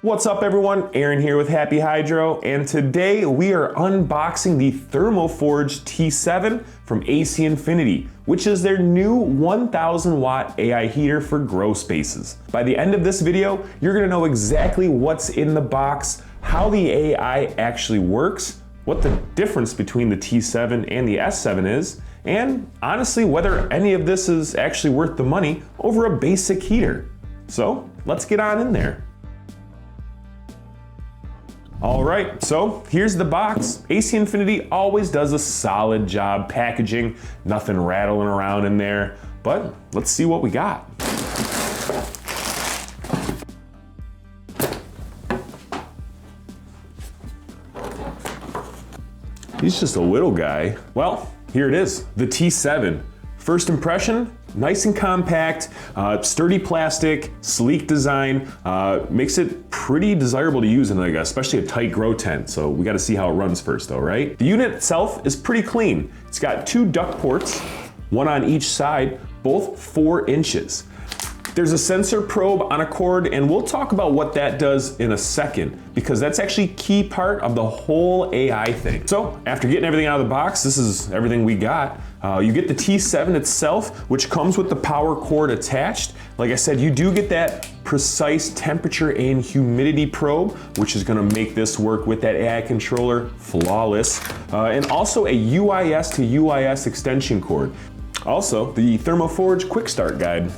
What's up everyone, Aaron here with Happy Hydro, and today we are unboxing the Thermoforge T7 from AC Infinity, which is their new 1000 watt AI heater for grow spaces. By the end of this video, you're gonna know exactly what's in the box, how the AI actually works, what the difference between the T7 and the S7 is, and honestly whether any of this is actually worth the money over a basic heater. So let's get on in there. All right, so here's the box. AC Infinity always does a solid job packaging, nothing rattling around in there, but let's see what we got. He's just a little guy. Well, here it is, the T7. First impression, nice and compact, sturdy plastic, sleek design, makes it pretty desirable to use in especially a tight grow tent. So we gotta see how it runs first though, right? The unit itself is pretty clean. It's got 2 duct ports, one on each side, both 4 inches. There's a sensor probe on a cord, and we'll talk about what that does in a second, because that's actually a key part of the whole AI thing. So after getting everything out of the box, this is everything we got. You get the T7 itself, which comes with the power cord attached. Like I said, you do get that precise temperature and humidity probe, which is gonna make this work with that AI controller flawless. And also a UIS to UIS extension cord. Also, the Thermoforge Quick Start Guide.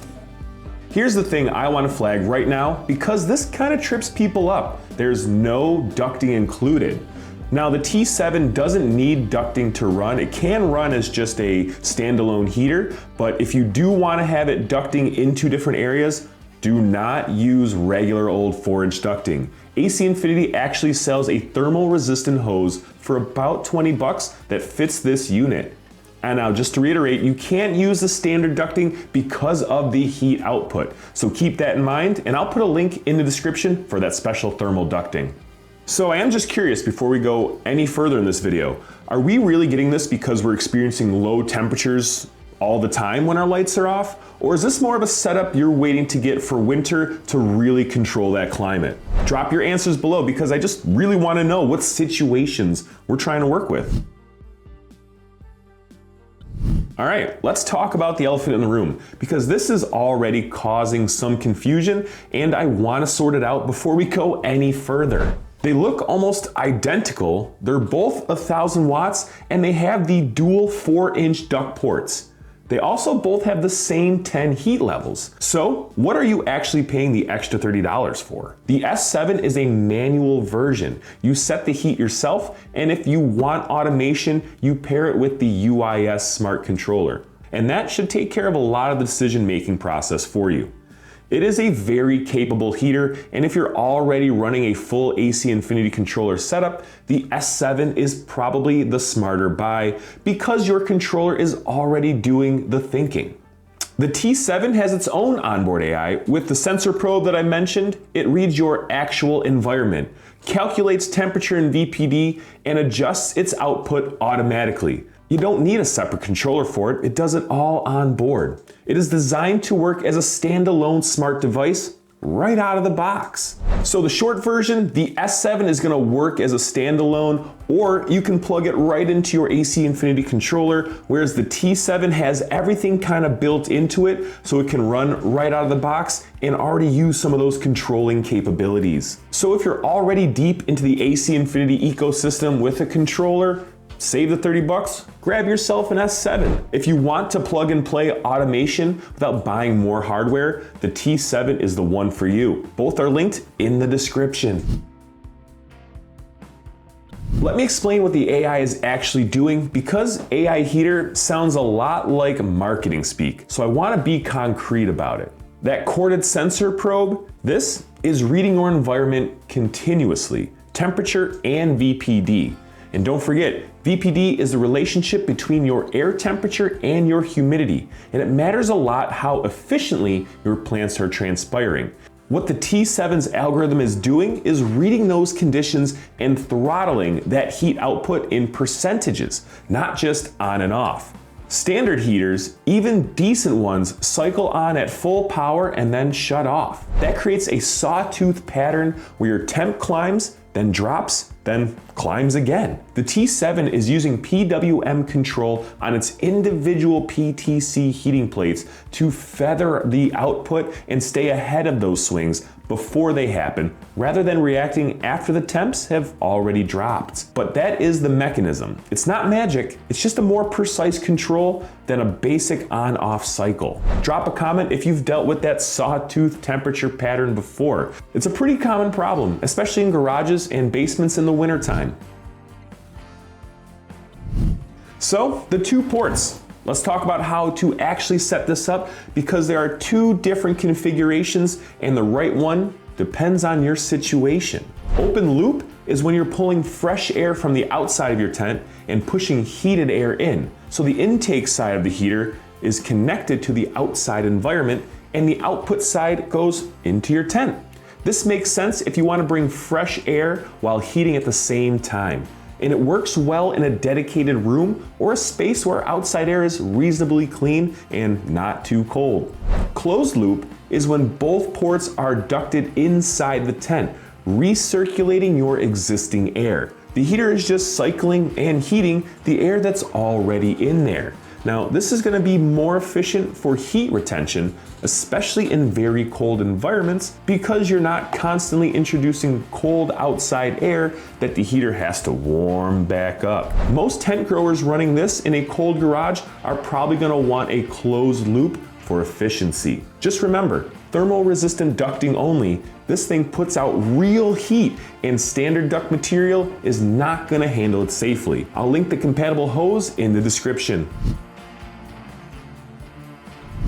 Here's the thing I want to flag right now, because this kind of trips people up. There's no ducting included. Now the T7 doesn't need ducting to run. It can run as just a standalone heater, but if you do want to have it ducting into different areas, do not use regular old 4-inch ducting. AC Infinity actually sells a thermal resistant hose for about 20 bucks that fits this unit. And now just to reiterate, you can't use the standard ducting because of the heat output. So keep that in mind, and I'll put a link in the description for that special thermal ducting. So I am just curious before we go any further in this video, are we really getting this because we're experiencing low temperatures all the time when our lights are off? Or is this more of a setup you're waiting to get for winter to really control that climate? Drop your answers below, because I just really want to know what situations we're trying to work with. All right, let's talk about the elephant in the room, because this is already causing some confusion and I want to sort it out before we go any further. They look almost identical. They're both 1000 watts and they have the dual 4-inch duct ports. They also both have the same 10 heat levels. So what are you actually paying the extra $30 for? The S7 is a manual version. You set the heat yourself, and if you want automation, you pair it with the UIS smart controller. And that should take care of a lot of the decision-making process for you. It is a very capable heater, and if you're already running a full AC Infinity controller setup, the S7 is probably the smarter buy because your controller is already doing the thinking. The T7 has its own onboard AI. With the sensor probe that I mentioned, it reads your actual environment, calculates temperature and VPD, and adjusts its output automatically. You don't need a separate controller for it. It does it all on board. It is designed to work as a standalone smart device right out of the box. So the short version, the S7 is gonna work as a standalone, or you can plug it right into your AC Infinity controller, whereas the T7 has everything kind of built into it, so it can run right out of the box and already use some of those controlling capabilities. So if you're already deep into the AC Infinity ecosystem with a controller, save the 30 bucks, grab yourself an S7. If you want to plug and play automation without buying more hardware, the T7 is the one for you. Both are linked in the description. Let me explain what the AI is actually doing, because AI heater sounds a lot like marketing speak, so I want to be concrete about it. That corded sensor probe, this is reading your environment continuously, temperature and VPD. And don't forget, VPD is the relationship between your air temperature and your humidity, and it matters a lot how efficiently your plants are transpiring. What the T7's algorithm is doing is reading those conditions and throttling that heat output in percentages, not just on and off. Standard heaters, even decent ones, cycle on at full power and then shut off. That creates a sawtooth pattern where your temp climbs, then drops, then climbs again. The T7 is using PWM control on its individual PTC heating plates to feather the output and stay ahead of those swings before they happen, rather than reacting after the temps have already dropped. But that is the mechanism. It's not magic, it's just a more precise control than a basic on-off cycle. Drop a comment if you've dealt with that sawtooth temperature pattern before. It's a pretty common problem, especially in garages and basements in the wintertime. So, the 2 ports. Let's talk about how to actually set this up, because there are 2 different configurations and the right one depends on your situation. Open loop is when you're pulling fresh air from the outside of your tent and pushing heated air in. So the intake side of the heater is connected to the outside environment and the output side goes into your tent. This makes sense if you want to bring fresh air while heating at the same time. And it works well in a dedicated room or a space where outside air is reasonably clean and not too cold. Closed loop is when both ports are ducted inside the tent, recirculating your existing air. The heater is just cycling and heating the air that's already in there. Now, this is going to be more efficient for heat retention, especially in very cold environments, because you're not constantly introducing cold outside air that the heater has to warm back up. Most tent growers running this in a cold garage are probably going to want a closed loop for efficiency. Just remember, thermal-resistant ducting only. This thing puts out real heat, and standard duct material is not going to handle it safely. I'll link the compatible hose in the description.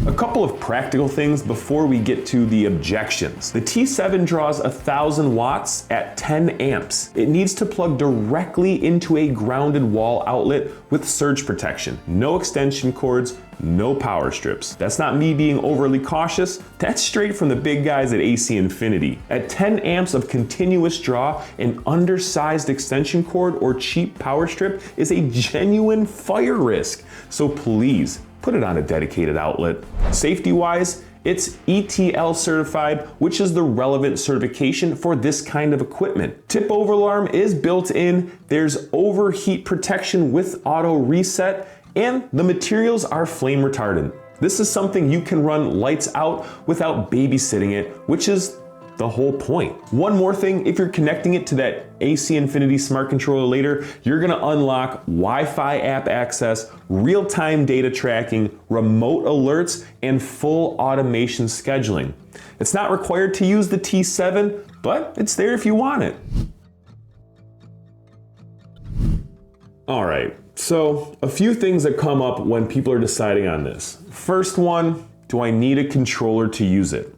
A couple of practical things before we get to the objections. The T7 draws 1,000 watts at 10 amps. It needs to plug directly into a grounded wall outlet with surge protection. No extension cords, no power strips. That's not me being overly cautious. That's straight from the big guys at AC Infinity. At 10 amps of continuous draw, an undersized extension cord or cheap power strip is a genuine fire risk. So please, put it on a dedicated outlet. Safety-wise, it's ETL certified, which is the relevant certification for this kind of equipment. Tip over alarm is built in, there's overheat protection with auto reset, and the materials are flame retardant. This is something you can run lights out without babysitting it, which is the whole point. One more thing, if you're connecting it to that AC Infinity smart controller later, you're gonna unlock Wi-Fi app access, real-time data tracking, remote alerts, and full automation scheduling. It's not required to use the T7, but it's there if you want it. All right, so a few things that come up when people are deciding on this. First one, do I need a controller to use it?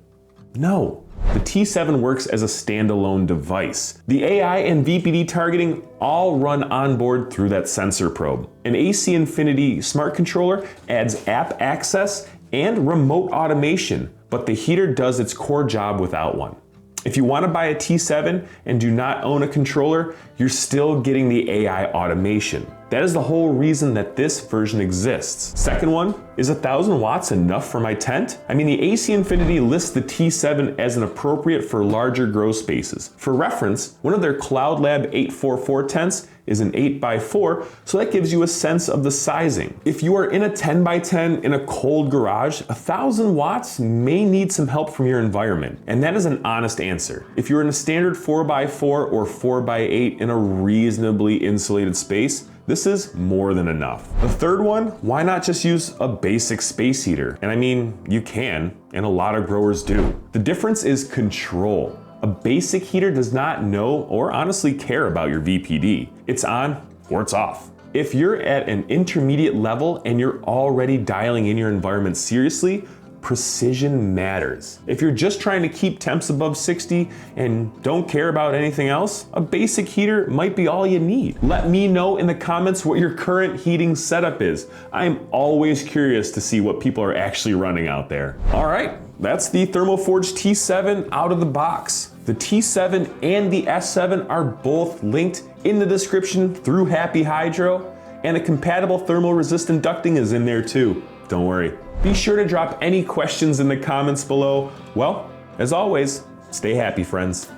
No. The T7 works as a standalone device. The AI and VPD targeting all run on board through that sensor probe. An AC Infinity smart controller adds app access and remote automation, but the heater does its core job without one. If you want to buy a T7 and do not own a controller, you're still getting the AI automation. That is the whole reason that this version exists. Second one, is 1,000 watts enough for my tent? I mean, the AC Infinity lists the T7 as an appropriate for larger grow spaces. For reference, one of their Cloud Lab 844 tents is an 8x4, so that gives you a sense of the sizing. If you are in a 10x10 in a cold garage, 1,000 watts may need some help from your environment, and that is an honest answer. If you're in a standard 4x4 or 4x8 in a reasonably insulated space, this is more than enough. The third one, why not just use a basic space heater? And I mean, you can, and a lot of growers do. The difference is control. A basic heater does not know or honestly care about your VPD. It's on or it's off. If you're at an intermediate level and you're already dialing in your environment seriously, precision matters. If you're just trying to keep temps above 60 and don't care about anything else, a basic heater might be all you need. Let me know in the comments what your current heating setup is. I'm always curious to see what people are actually running out there. All right, that's the Thermoforge T7 out of the box. The T7 and the S7 are both linked in the description through Happy Hydro. and a compatible thermal resistant ducting is in there too. Don't worry. Be sure to drop any questions in the comments below. Well, as always, stay happy, friends.